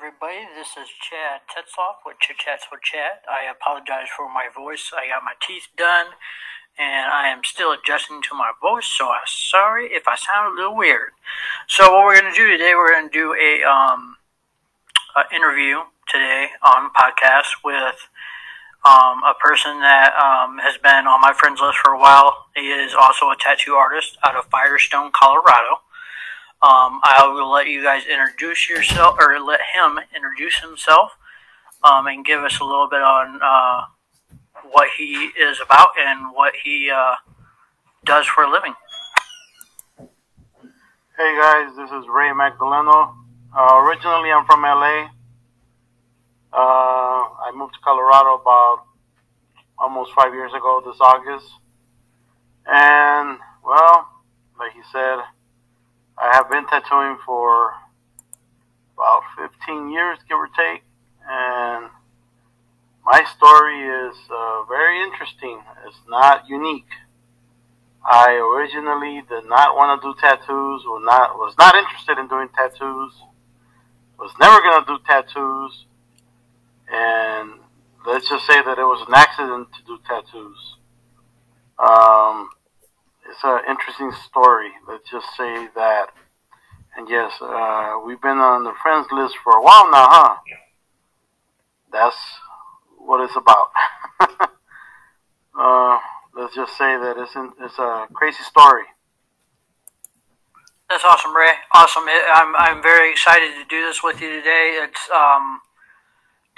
everybody. This is Chad Tetzloff with Chit Chats with Chad. I apologize for my voice. I got my teeth done, and I am still adjusting to my voice, so I'm sorry if I sound a little weird. So what we're going to do today, we're going to do a interview today on the podcast with a person that has been on my friends list for a while. He is also a tattoo artist out of Firestone, Colorado. I will let you guys introduce yourself, or let him introduce himself, and give us a little bit on what he is about and what he does for a living. Hey guys, this is Ray Magdaleno. Originally, I'm from LA. I moved to Colorado about almost 5 years ago this August. And, well, like he said, I have been tattooing for about 15 years, give or take, and my story is very interesting. It's not unique. I originally did not want to do tattoos, was not interested in doing tattoos, was never going to do tattoos, and let's just say that it was an accident to do tattoos. It's an interesting story. Let's just say that. And yes, we've been on the friends list for a while now, huh? That's what it's about. Let's just say that it's a crazy story. That's awesome, Ray. Awesome. I'm very excited to do this with you today. It's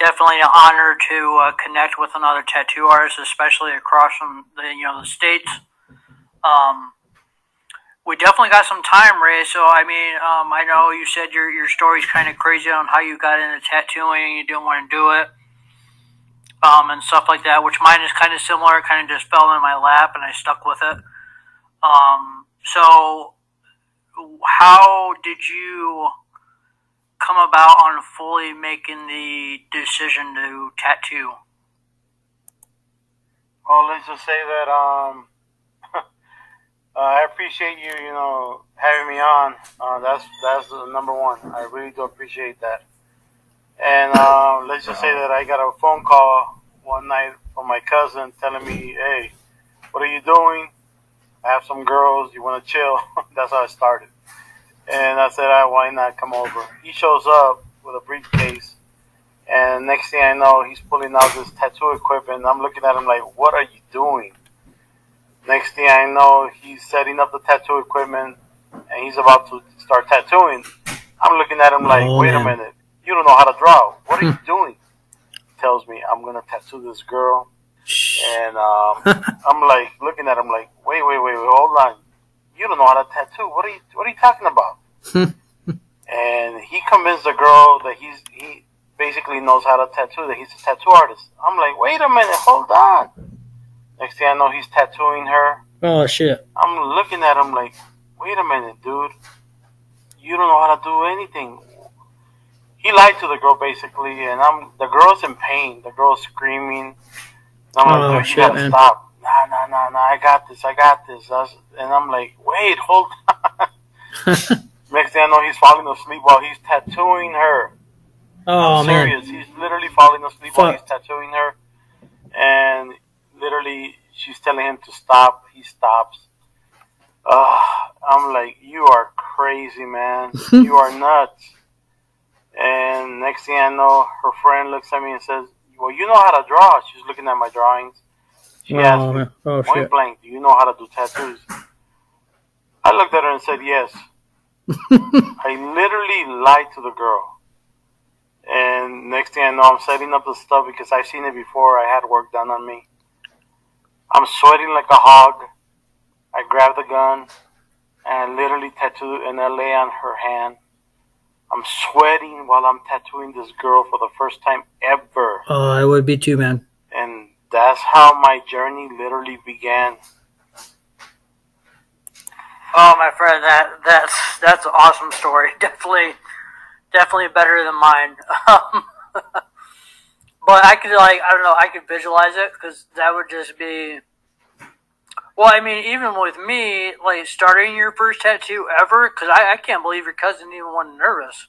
definitely an honor to connect with another tattoo artist, especially across from the states. We definitely got some time, Ray. So I mean, I know you said your story's kind of crazy on how you got into tattooing. You didn't want to do it, and stuff like that. Which mine is kind of similar. It kind of just fell in my lap, and I stuck with it. So how did you come about on fully making the decision to tattoo? Well, let's just say that I appreciate you, having me on. That's the number one. I really do appreciate that. And let's just say that I got a phone call one night from my cousin telling me, "Hey, what are you doing? I have some girls. You want to chill?" That's how I started. And I said, "Why not come over?" He shows up with a briefcase, and next thing I know, he's pulling out this tattoo equipment. I'm looking at him like, "What are you doing?" Next thing I know, he's setting up the tattoo equipment, and he's about to start tattooing. I'm looking at him like, wait a minute, you don't know how to draw. What are you doing? He tells me, I'm going to tattoo this girl. And I'm like, looking at him like, wait, hold on. You don't know how to tattoo. What are you talking about? And he convinced the girl that he basically knows how to tattoo, that he's a tattoo artist. I'm like, wait a minute, hold on. Next thing I know, he's tattooing her. Oh, shit. I'm looking at him like, wait a minute, dude. You don't know how to do anything. He lied to the girl, basically, and the girl's in pain. The girl's screaming. And I'm like, dude, you gotta stop. Nah, I got this. And I'm like, wait, hold on. Next thing I know, he's falling asleep while he's tattooing her. Oh, I'm serious. man. He's literally falling asleep while he's tattooing her. And literally, she's telling him to stop. He stops. I'm like, you are crazy, man. You are nuts. And next thing I know, her friend looks at me and says, well, you know how to draw. She's looking at my drawings. She asked me, point blank, do you know how to do tattoos? I looked at her and said, yes. I literally lied to the girl. And next thing I know, I'm setting up the stuff because I've seen it before. I had work done on me. I'm sweating like a hog. I grabbed the gun and I literally tattooed an LA on her hand. I'm sweating while I'm tattooing this girl for the first time ever. Oh, I would be too, man. And that's how my journey literally began. Oh, my friend, that's an awesome story. Definitely better than mine. But I could visualize it, because that would just be, well, I mean, even with me, like, starting your first tattoo ever, because I can't believe your cousin even wasn't nervous.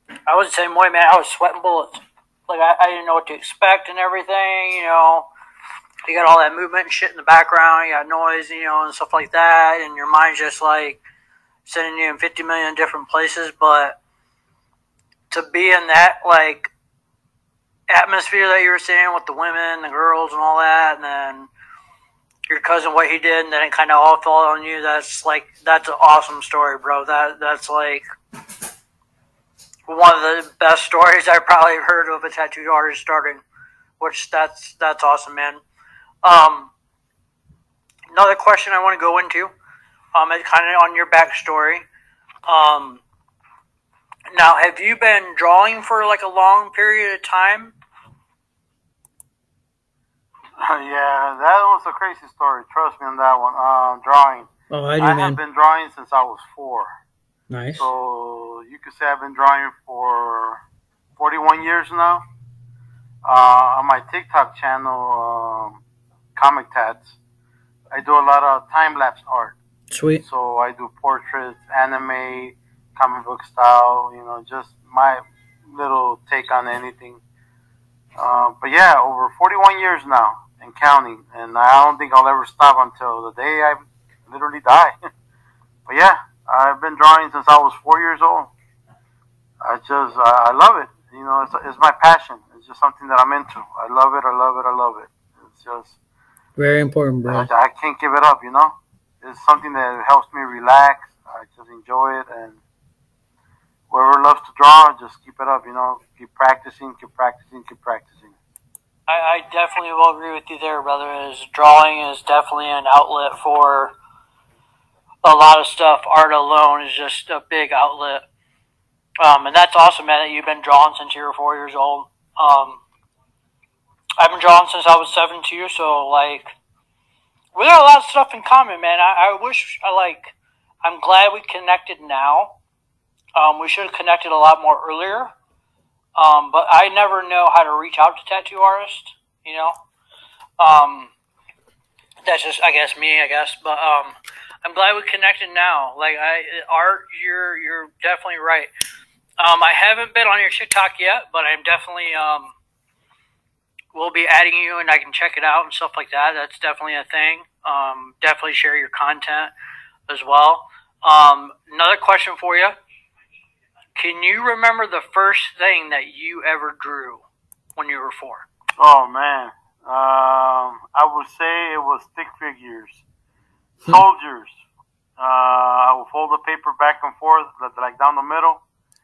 I was the same way, man. I was sweating bullets. Like, I didn't know what to expect and everything, you know. You got all that movement and shit in the background, you got noise, you know, and stuff like that, and your mind's just, like, sending you in 50 million different places, but to be in that, like, atmosphere that you were seeing with the women, the girls, and all that, and then your cousin, what he did, and then it kind of all fell on you, that's an awesome story, bro. That's, like, one of the best stories I've probably heard of a tattooed artist starting, which that's awesome, man. Another question I want to go into, is kind of on your backstory. Now, have you been drawing for like a long period of time? Yeah, that was a crazy story. Trust me on that one. Drawing. Oh, I do, I man. have been drawing since I was 4. Nice. So you could say I've been drawing for 41 years now. On my TikTok channel, Comic Tats, I do a lot of time-lapse art. Sweet. So I do portraits, anime, comic book style, you know, just my little take on anything. But yeah, over 41 years now and counting. And I don't think I'll ever stop until the day I literally die. But yeah, I've been drawing since I was 4 years old. I love it. You know, it's my passion. It's just something that I'm into. I love it. I love it. I love it. It's just very important, bro. I can't give it up. You know, it's something that helps me relax. I just enjoy it, and whoever loves to draw, just keep it up. You know, keep practicing, keep practicing, keep practicing. I definitely will agree with you there, brother. Drawing is definitely an outlet for a lot of stuff. Art alone is just a big outlet. And that's awesome, man, that you've been drawing since you were 4 years old. I've been drawing since I was 7 too, so, like, we got a lot of stuff in common, man. I'm glad we connected now. We should have connected a lot more earlier. But I never know how to reach out to tattoo artists, you know. That's just, I guess, me, But, I'm glad we connected now. Like, Art, you're definitely right. I haven't been on your TikTok yet, but I'm definitely will be adding you, and I can check it out and stuff like that. That's definitely a thing. Definitely share your content as well. Another question for you: can you remember the first thing that you ever drew when you were 4? Oh man, I would say it was stick figures, soldiers. I would fold the paper back and forth, like down the middle.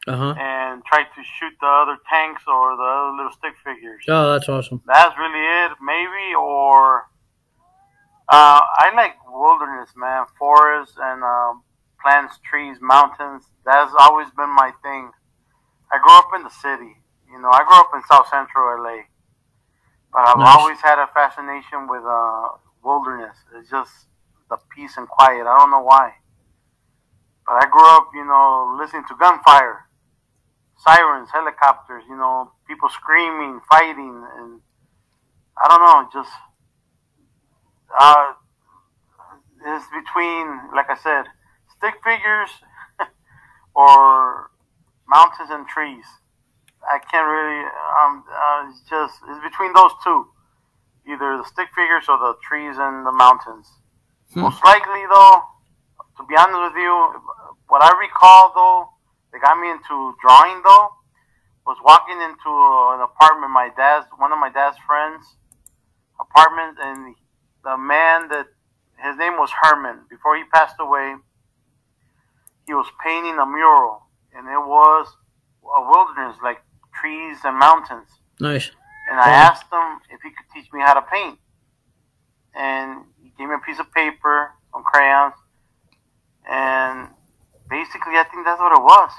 And try to shoot the other tanks or the other little stick figures. Oh, that's awesome. That's really it, maybe. Or I like wilderness, man, forests and plants, trees, mountains. That's always been my thing. I grew up in the city. You know, I grew up in South Central LA, but I've always had a fascination with wilderness. It's just the peace and quiet. I don't know why. But I grew up, you know, listening to gunfire, sirens, helicopters, you know, people screaming, fighting, and I don't know, just it's between, like I said, stick figures or mountains and trees. I can't really, it's between those two, either the stick figures or the trees and the mountains. Most likely, though, to be honest with you, what I recall, though, that got me into drawing, though, was walking into an apartment, one of my dad's friends' apartment, and the man his name was Herman. Before he passed away, he was painting a mural, and it was a wilderness, like trees and mountains. Nice. And I asked him if he could teach me how to paint. And he gave me a piece of paper, some crayons, and basically, I think that's what it was.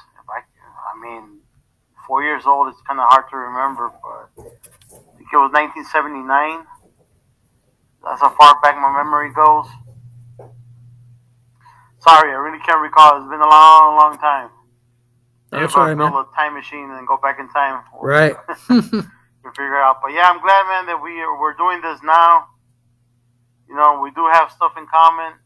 I mean, 4 years old, it's kind of hard to remember, but I think it was 1979. That's how far back my memory goes. Sorry, I really can't recall. It's been a long, long time. That's all right, man. Build a time machine and go back in time. Right. To figure it out. But yeah, I'm glad, man, that we're doing this now. You know, we do have stuff in common.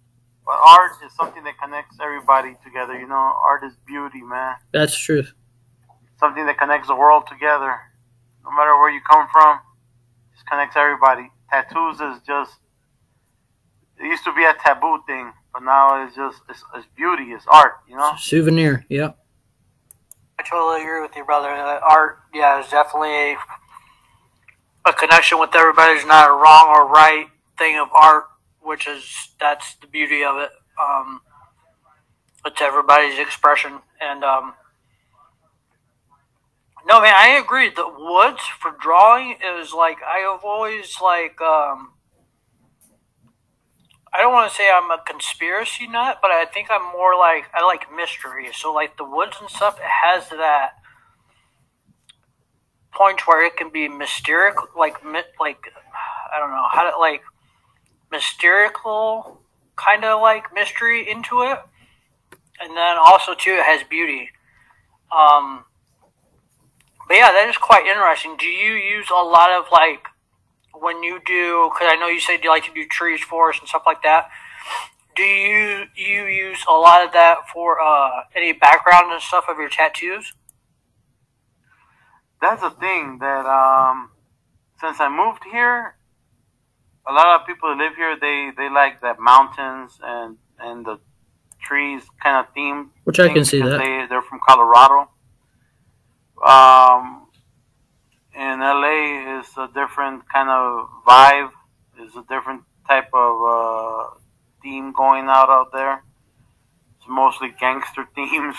But art is something that connects everybody together, you know. Art is beauty, man. That's truth. something that connects the world together. No matter where you come from, just connects everybody. Tattoos is just, it used to be a taboo thing, but now it's just, it's beauty, it's art, you know? Souvenir, yep. I totally agree with you, brother. Art, yeah, is definitely a connection with everybody. There's not a wrong or right thing of art, that's the beauty of it. It's everybody's expression. And, no, man, I agree. The woods for drawing is like, I have always, like, I don't want to say I'm a conspiracy nut, but I think I'm more like, I like mystery. So, like, the woods and stuff, it has that point where it can be mysterious, like I don't know how to, like, mystical kind of like mystery into it, and then also too it has beauty. But yeah, that is quite interesting. Do you use a lot of, like, when you do? Because I know you said you like to do trees, forests, and stuff like that. Do you use a lot of that for any background and stuff of your tattoos? That's the thing that since I moved here, a lot of people that live here, they like that mountains and the trees kind of theme. Which I can see that. They're from Colorado. In LA is a different kind of vibe. It's a different type of theme going out there. It's mostly gangster themes.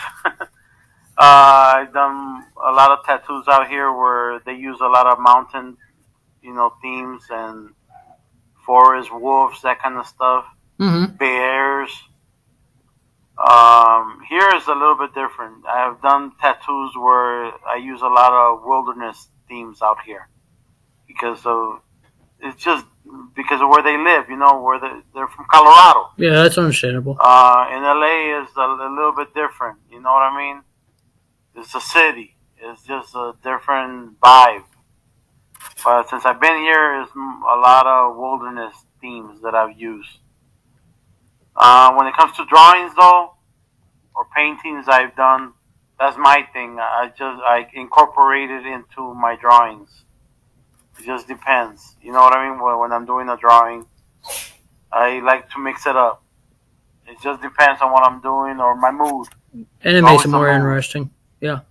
I've done a lot of tattoos out here where they use a lot of mountain, themes and forest, wolves, that kind of stuff. Mm-hmm. Bears. Here is a little bit different. I have done tattoos where I use a lot of wilderness themes out here because of where they live. Where they're from Colorado. Yeah, that's understandable. In LA is a little bit different. You know what I mean? It's a city. It's just a different vibe. But since I've been here, it's a lot of wilderness themes that I've used. When it comes to drawings, though, or paintings I've done, that's my thing. I incorporate it into my drawings. It just depends. You know what I mean? When I'm doing a drawing, I like to mix it up. It just depends on what I'm doing or my mood. And it makes it more interesting. Yeah.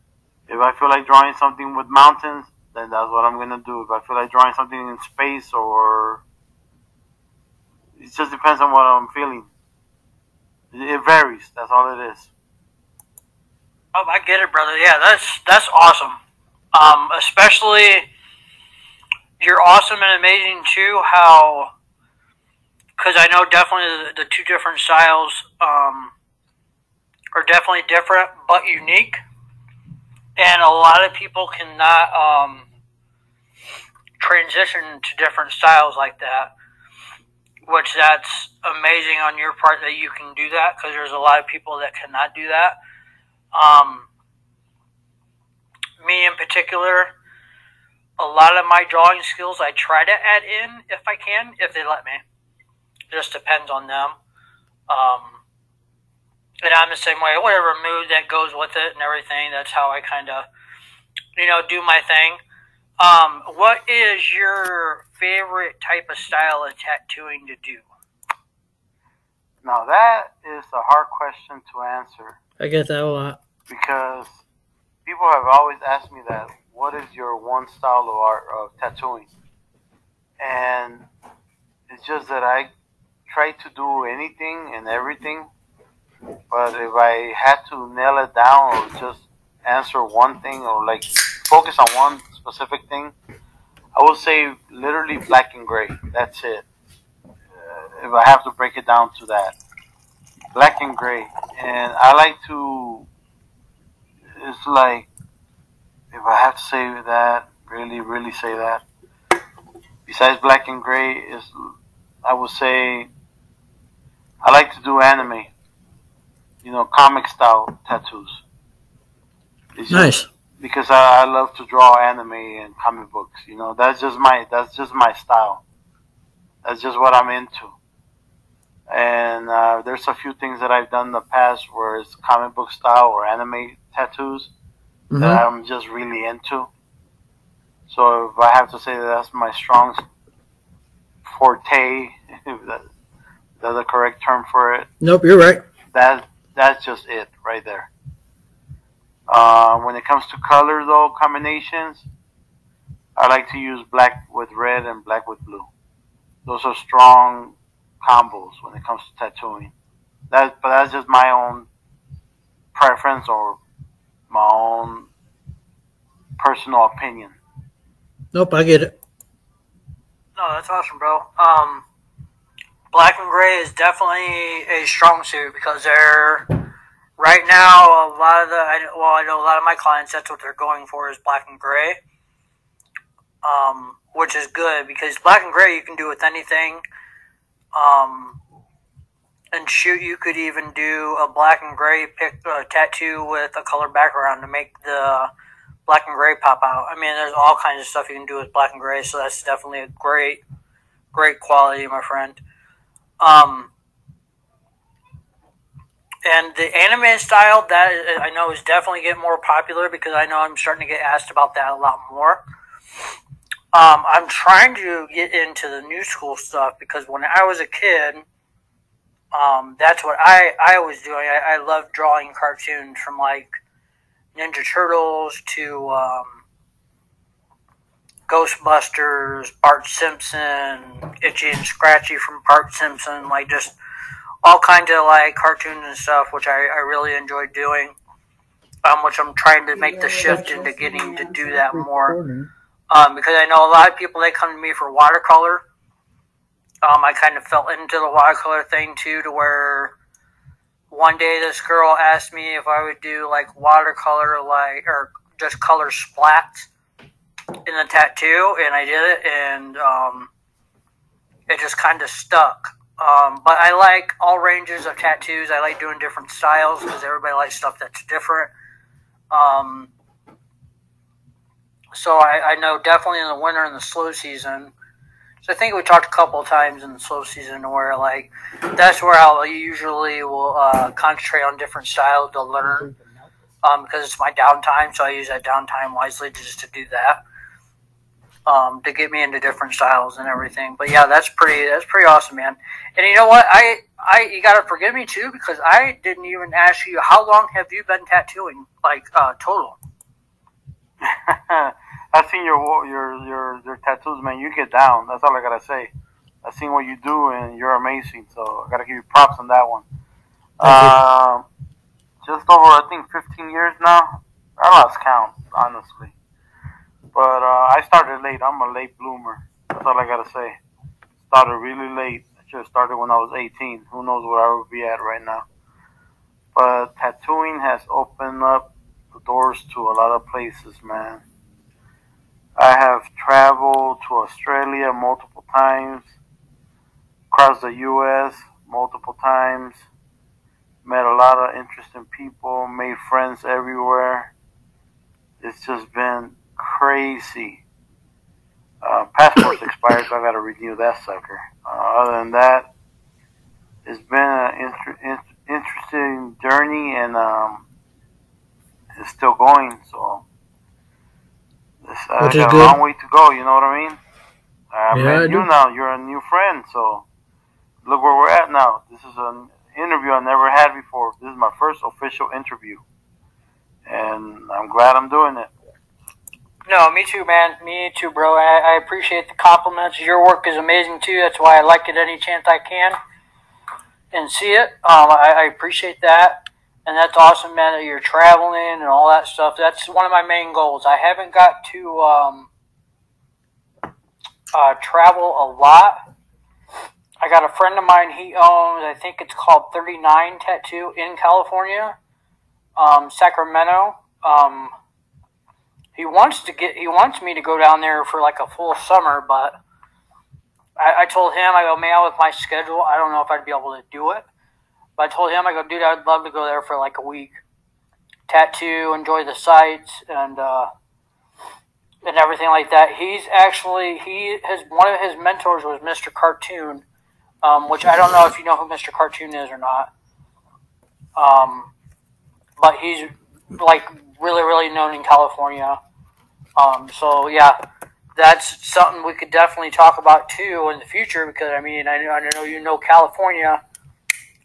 If I feel like drawing something with mountains, then that's what I'm going to do. If I feel like drawing something in space, or it just depends on what I'm feeling. It varies. That's all it is. Oh, I get it, brother. Yeah, that's awesome. Especially, you're awesome and amazing too. Because I know definitely the two different styles are definitely different but unique, and a lot of people cannot transition to different styles like that. Which that's amazing on your part that you can do that, because there's a lot of people that cannot do that. Me in particular, a lot of my drawing skills I try to add in if I can, if they let me. It just depends on them. And I'm the same way. Whatever mood that goes with it and everything, that's how I kind of, do my thing. What is your favorite type of style of tattooing to do? Now that is a hard question to answer. I get that a lot. Because people have always asked me that. What is your one style of art of tattooing? And it's just that I try to do anything and everything. But if I had to nail it down or just answer one thing or like focus on one specific thing, I would say literally black and gray. That's it. If I have to break it down to that. Black and gray. And I like to, it's like, if I have to say that, really say that, besides black and gray, I would say, I like to do anime. Comic style tattoos. It's nice. Because I love to draw anime and comic books. That's just my style. That's just what I'm into. And there's a few things that I've done in the past where it's comic book style or anime tattoos. that I'm just really into. So if I have to say that that's my strong forte, if that's the correct term for it. Nope, you're right. That's just it right there. When it comes to color, though, combinations, I like to use black with red and black with blue. Those are strong combos when it comes to tattooing. But that's just my own preference or my own personal opinion. Nope, I get it. No, that's awesome, bro. Black and gray is definitely a strong suit because they're right now I know a lot of my clients, that's what they're going for is black and gray. Which is good because black and gray you can do with anything. And shoot, you could even do a black and gray tattoo with a color background to make the black and gray pop out. I mean, there's all kinds of stuff you can do with black and gray, so that's definitely a great quality, my friend. And the anime style, that I know is definitely getting more popular because I know I'm starting to get asked about that a lot more. I'm trying to get into the new school stuff because when I was a kid, that's what I was doing. I loved drawing cartoons from like Ninja Turtles to Ghostbusters, Bart Simpson, Itchy and Scratchy from Bart Simpson, like just all kinds of like cartoons and stuff, which I really enjoyed doing. Which I'm trying to make the shift into getting to do that more. Because I know a lot of people, they come to me for watercolor. I kind of fell into the watercolor thing too, to where one day this girl asked me if I would do like watercolor, or just color splats in the tattoo, and I did it, and it just kind of stuck. But I like all ranges of tattoos. I like doing different styles because everybody likes stuff that's different. So I know definitely in the winter and the slow season. So I think we talked a couple of times in the slow season where like that's where I usually will concentrate on different styles to learn because it's my downtime. So I use that downtime wisely just to do that to get me into different styles and everything. But yeah, that's pretty awesome, man. And you know what? You gotta forgive me too because I didn't even ask you how long have you been tattooing, like total. I've seen your tattoos, man. You get down. That's all I gotta say. I've seen what you do, and you're amazing. So I gotta give you props on that one. Just over, I think, 15 years now. I lost count, honestly. But I started late. I'm a late bloomer. That's all I gotta say. Started really late. I should have started when I was 18. Who knows where I would be at right now. But tattooing has opened up the doors to a lot of places, man. I have traveled to Australia multiple times, across the U.S. multiple times, met a lot of interesting people, made friends everywhere. It's just been crazy. Passport's expired, so I gotta renew that sucker. Other than that, it's been an interesting journey, and it's still going, so I got a long way to go, you know what I mean? I met you now, you're a new friend, so look where we're at now. This is an interview I never had before. This is my first official interview, and I'm glad I'm doing it. No, me too, man. Me too, bro. I appreciate the compliments. Your work is amazing, too. That's why I like it any chance I can and see it. I appreciate that. And that's awesome, man, that you're traveling and all that stuff. That's one of my main goals. I haven't got to travel a lot. I got a friend of mine, he owns, I think it's called 39 Tattoo in California, Sacramento. He wants me to go down there for like a full summer, but I told him, I go, man, with my schedule, I don't know if I'd be able to do it. But I told him, I go, dude, I'd love to go there for like a week, tattoo, enjoy the sights, and everything like that. One of his mentors was Mr. Cartoon, which I don't know if you know who Mr. Cartoon is or not. But he's like really, really known in California. So yeah, that's something we could definitely talk about too in the future because I mean I know you know California,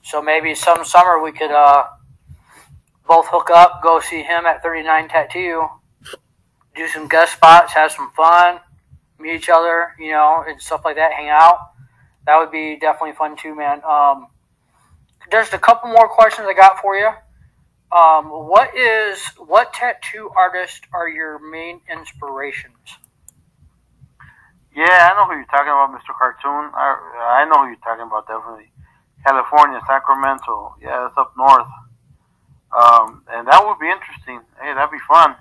so maybe some summer we could both hook up, go see him at 39 Tattoo, do some guest spots, have some fun, meet each other, you know, and stuff like that, hang out. That would be definitely fun too, man. There's a couple more questions I got for you. What tattoo artists are your main inspirations? Yeah, I know who you're talking about, Mr. Cartoon. I know who you're talking about, definitely. California, Sacramento. Yeah, that's up north. And that would be interesting. Hey, that'd be fun.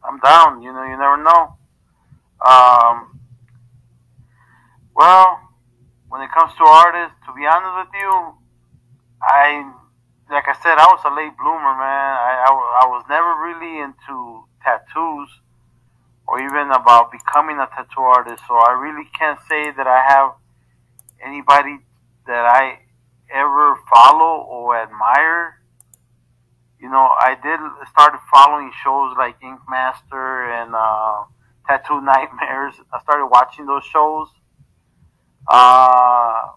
I'm down. You know, you never know. Um, well, when it comes to artists, to be honest with you, I, like I said, I was a late bloomer, man. I was never really into tattoos or even about becoming a tattoo artist. So I really can't say that I have anybody that I ever follow or admire. You know, I did started following shows like Ink Master and Tattoo Nightmares. I started watching those shows, uh,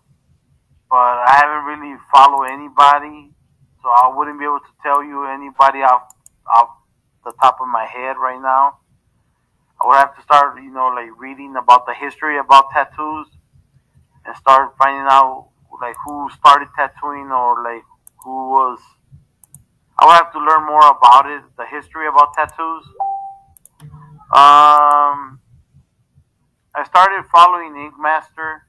but I haven't really followed anybody, so I wouldn't be able to tell you anybody off the top of my head right now. I would have to start, you know, like reading about the history about tattoos and start finding out like who started tattooing or like who was. I would have to learn more about it, the history about tattoos. I started following Ink Master,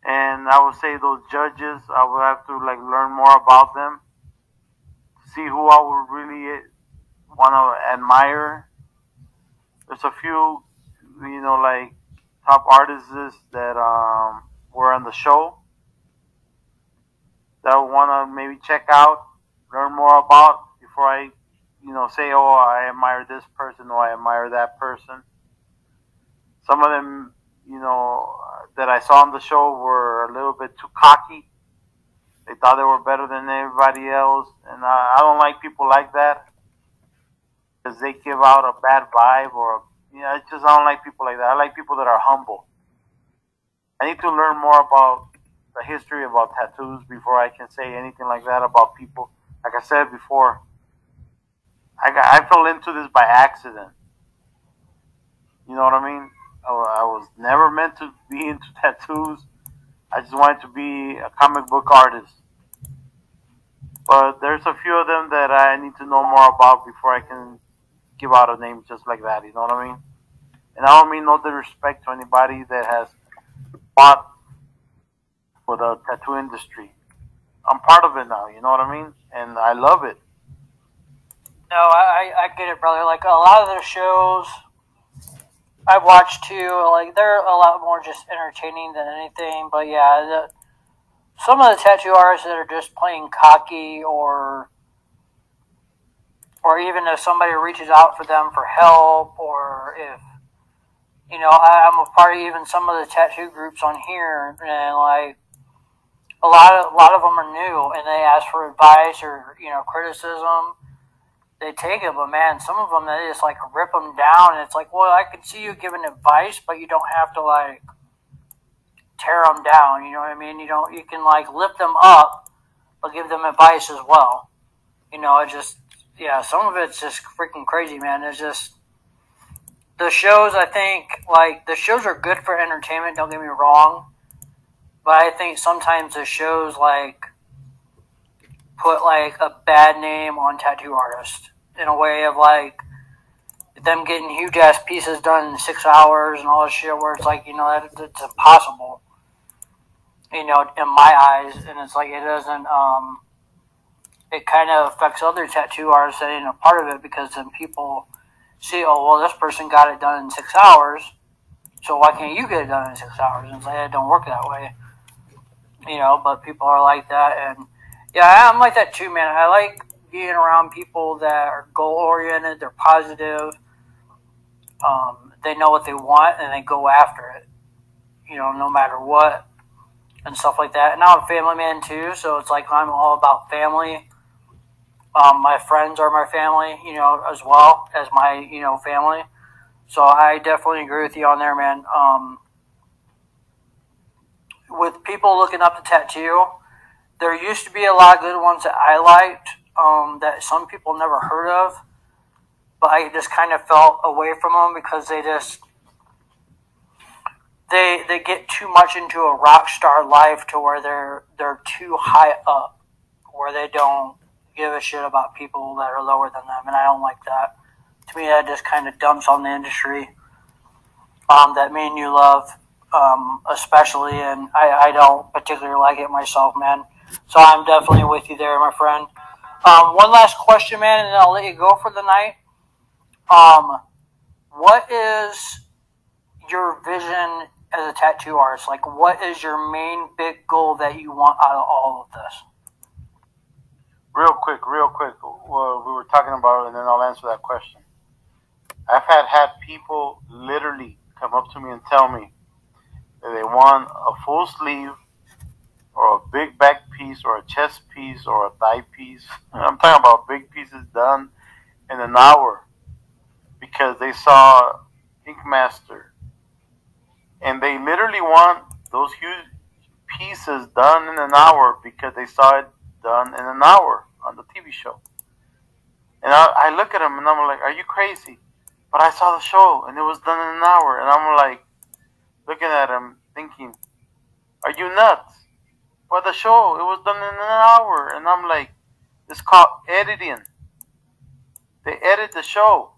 and I would say those judges. I would have to like learn more about them, see who I would really want to admire. There's a few, you know, like top artists that were on the show that I want to maybe check out, learn more about before I, you know, say, oh, I admire this person or I admire that person. Some of them, you know, that I saw on the show were a little bit too cocky. They thought they were better than everybody else, and I don't like people like that because they give out a bad vibe or, you know, I don't like people like that. I like people that are humble. I need to learn more about the history about tattoos before I can say anything like that about people. Like I said before, I fell into this by accident. You know what I mean? I was never meant to be into tattoos. I just wanted to be a comic book artist. But there's a few of them that I need to know more about before I can give out a name just like that. You know what I mean? And I don't mean no disrespect to anybody that has fought for the tattoo industry. I'm part of it now. You know what I mean? And I love it. No, I get it, brother. Like a lot of the shows I've watched too, like they're a lot more just entertaining than anything. But yeah, some of the tattoo artists that are just plain cocky, or even if somebody reaches out for them for help, or if you know, I'm a part of even some of the tattoo groups on here, and like a lot of them are new, and they ask for advice or you know criticism. They take it, but man, some of them they just like rip them down, and it's like, well, I can see you giving advice, but you don't have to like tear them down. You know what I mean? You can like lift them up, but give them advice as well. You know, it just yeah, some of it's just freaking crazy, man. It's just the shows. I think like the shows are good for entertainment. Don't get me wrong, but I think sometimes the shows like put like a bad name on tattoo artists in a way of like them getting huge ass pieces done in 6 hours and all this shit where it's like, you know, that's impossible, you know, in my eyes. And it's like it doesn't, it kind of affects other tattoo artists that ain't a part of it because then people see, oh, well, this person got it done in 6 hours, so why can't you get it done in 6 hours? And it's like, it don't work that way, you know, but people are like that. And yeah, I'm like that too, man. I like being around people that are goal oriented, they're positive, they know what they want and they go after it, you know, no matter what and stuff like that. And I'm a family man too, so it's like I'm all about family. My friends are my family, as well as my, family. So I definitely agree with you on there, man. With people looking up to tattoo, there used to be a lot of good ones that I liked, that some people never heard of, but I just kind of felt away from them because they get too much into a rock star life to where they're too high up, where they don't give a shit about people that are lower than them, and I don't like that. To me, that just kind of dumps on the industry, that me and you love, especially, and I don't particularly like it myself, man. So I'm definitely with you there, my friend. One last question, man, and then I'll let you go for the night. What is your vision as a tattoo artist? Like, what is your main big goal that you want out of all of this? Real quick. Well, we were talking about it, and then I'll answer that question. I've had people literally come up to me and tell me that they want a full sleeve or a big back piece or a chest piece or a thigh piece. I'm talking about big pieces done in an hour because they saw Ink Master, and they literally want those huge pieces done in an hour because they saw it done in an hour on the TV show. And I look at them and I'm like, are you crazy? But I saw the show and it was done in an hour. And I'm like, looking at him thinking, are you nuts? But the show, it was done in an hour. And I'm like, it's called editing. They edit the show.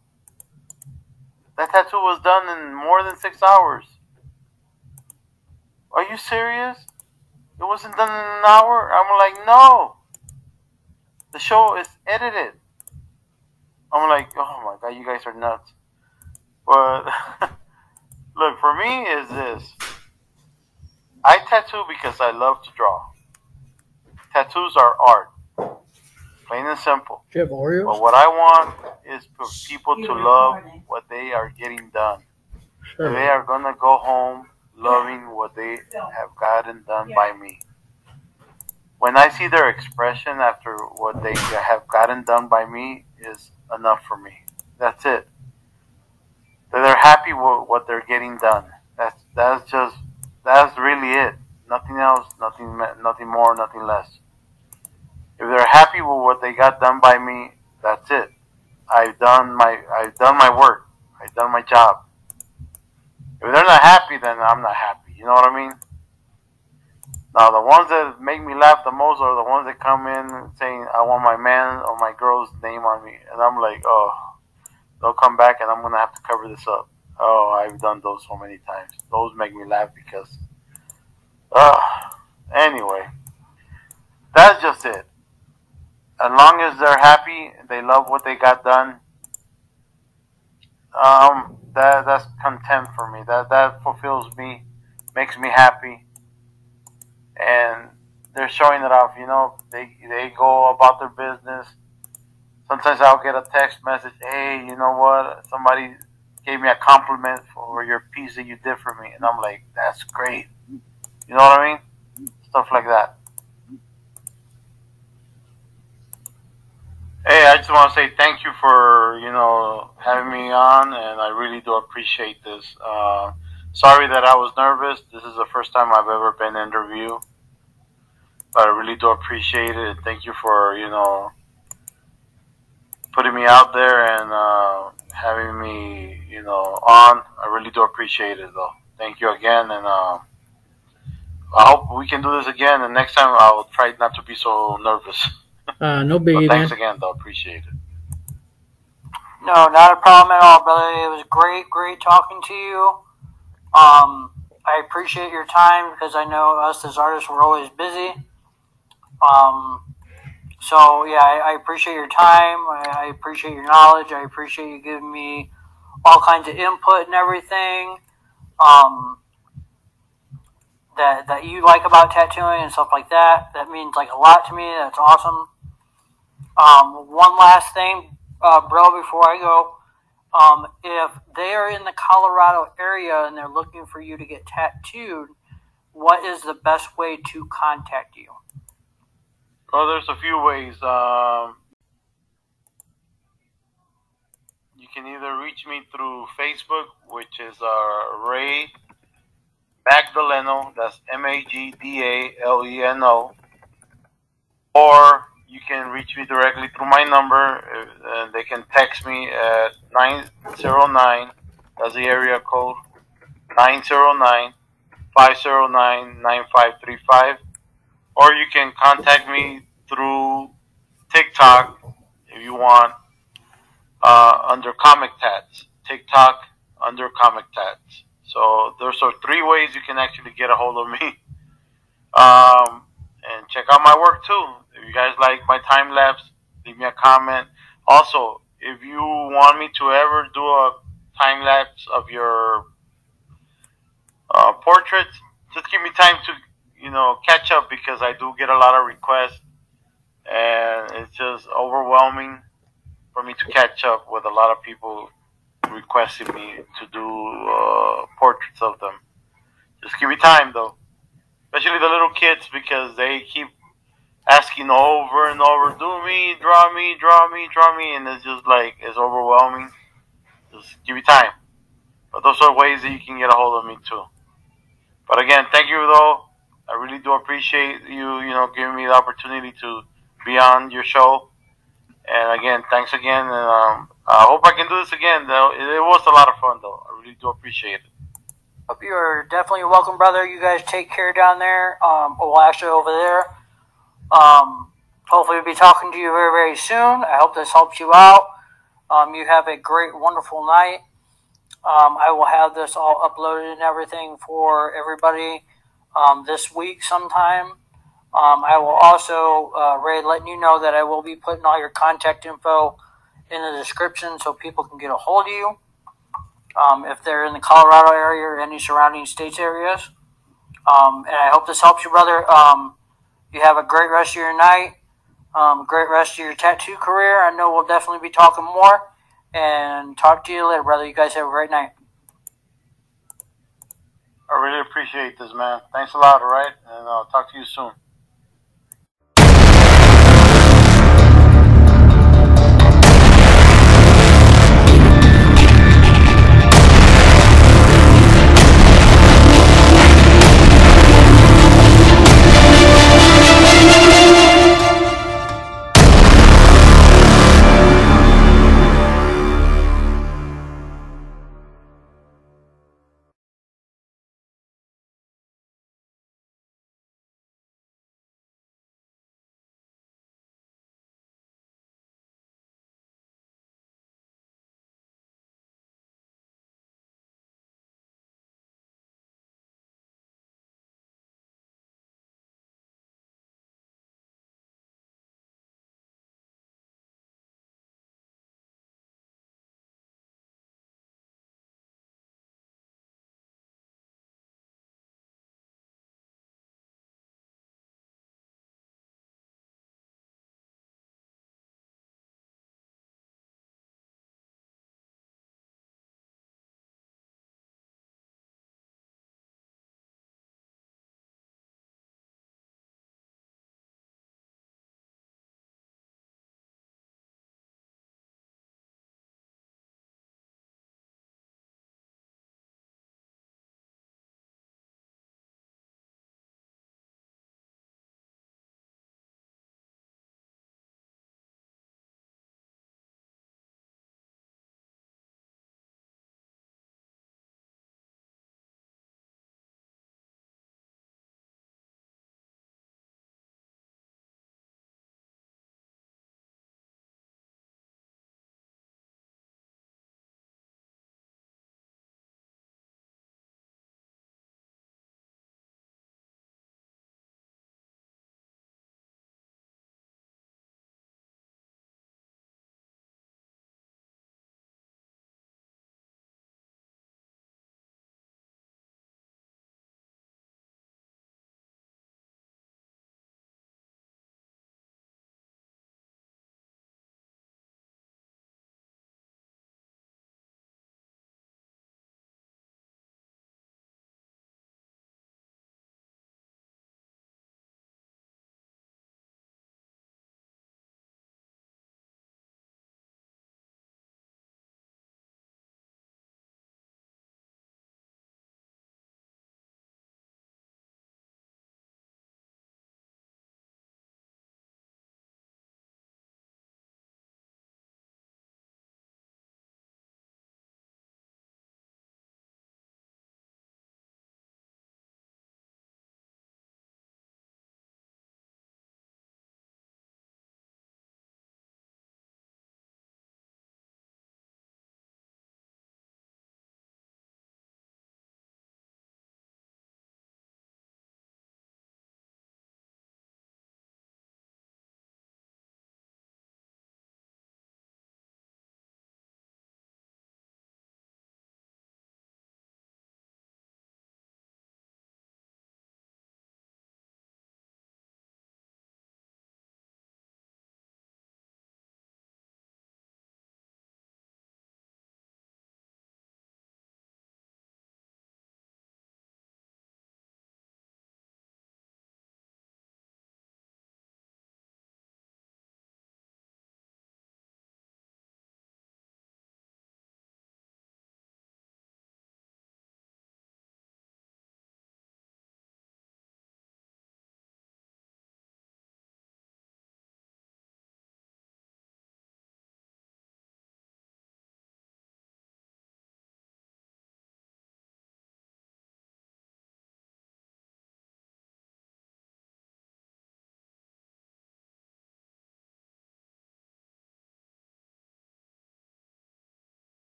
That tattoo was done in more than 6 hours. Are you serious? It wasn't done in an hour? I'm like, no. The show is edited. I'm like, oh my god, you guys are nuts. But look, for me is this. I tattoo because I love to draw. Tattoos are art. Plain and simple. Do you have Oreos? But what I want is for people to love what they are getting done. Sure. They are going to go home loving what they have gotten done by me. When I see their expression after what they have gotten done by me is enough for me. That's it. They're happy with what they're getting done. That's really it. Nothing else, nothing more, nothing less. If they're happy with what they got done by me, that's it. I've done my work. I've done my job. If they're not happy, then I'm not happy. You know what I mean? Now, the ones that make me laugh the most are the ones that come in saying, I want my man or my girl's name on me. And I'm like, oh, they'll come back and I'm going to have to cover this up. Oh, I've done those so many times. Those make me laugh because, anyway, that's just it. As long as they're happy, they love what they got done, that's content for me. That fulfills me, makes me happy. And they're showing it off, they go about their business. Sometimes I'll get a text message, hey, you know what, somebody gave me a compliment for your piece that you did for me, and I'm like, that's great. You know what I mean? Stuff like that. Hey, I just want to say thank you for, having me on, and I really do appreciate this. Sorry that I was nervous. This is the first time I've ever been interviewed. But I really do appreciate it. And thank you for, putting me out there and having me, on. I really do appreciate it, though. Thank you again, and I hope we can do this again. And next time I'll try not to be so nervous. No biggie, but thanks man. again, though. Appreciate it. No, not a problem at all, brother. It was great talking to you. I appreciate your time because I know us as artists, we're always busy. So yeah, I appreciate your time. I appreciate your knowledge. I appreciate you giving me all kinds of input and everything. That you like about tattooing and stuff like that. That means like a lot to me. That's awesome. One last thing, bro, before I go. If they are in the Colorado area and they're looking for you to get tattooed, what is the best way to contact you? Well, there's a few ways. can either reach me through Facebook, which is Ray Magdaleno, that's Magdaleno, or you can reach me directly through my number. They can text me at 909, that's the area code, 909-509-9535. Or you can contact me through TikTok if you want, under Comic Tats. TikTok under Comic Tats. So those are three ways you can actually get a hold of me. And check out my work too. If you guys like my time lapse, leave me a comment. Also, if you want me to ever do a time lapse of your portraits, just give me time to catch up, because I do get a lot of requests, and it's just overwhelming for me to catch up with a lot of people requesting me to do portraits of them. Just give me time though, especially the little kids, because they keep asking over and over, do me, draw me, draw me, draw me, and it's just like, it's overwhelming. Just give me time. But those are ways that you can get a hold of me too. But again, thank you though. I really do appreciate you, giving me the opportunity to be on your show. And again, thanks again. And I hope I can do this again though. It was a lot of fun though. I really do appreciate it. You're definitely welcome, brother. You guys take care down there. Well, actually over there. Hopefully we'll be talking to you very, very soon. I hope this helps you out. You have a great, wonderful night. I will have this all uploaded and everything for everybody this week sometime. I will also, Ray, letting you know that I will be putting all your contact info in the description so people can get a hold of you if they're in the Colorado area or any surrounding states areas. And I hope this helps you, brother. You have a great rest of your night, great rest of your tattoo career. I know we'll definitely be talking more. And talk to you later, brother. You guys have a great night. I really appreciate this, man. Thanks a lot, all right? And I'll talk to you soon.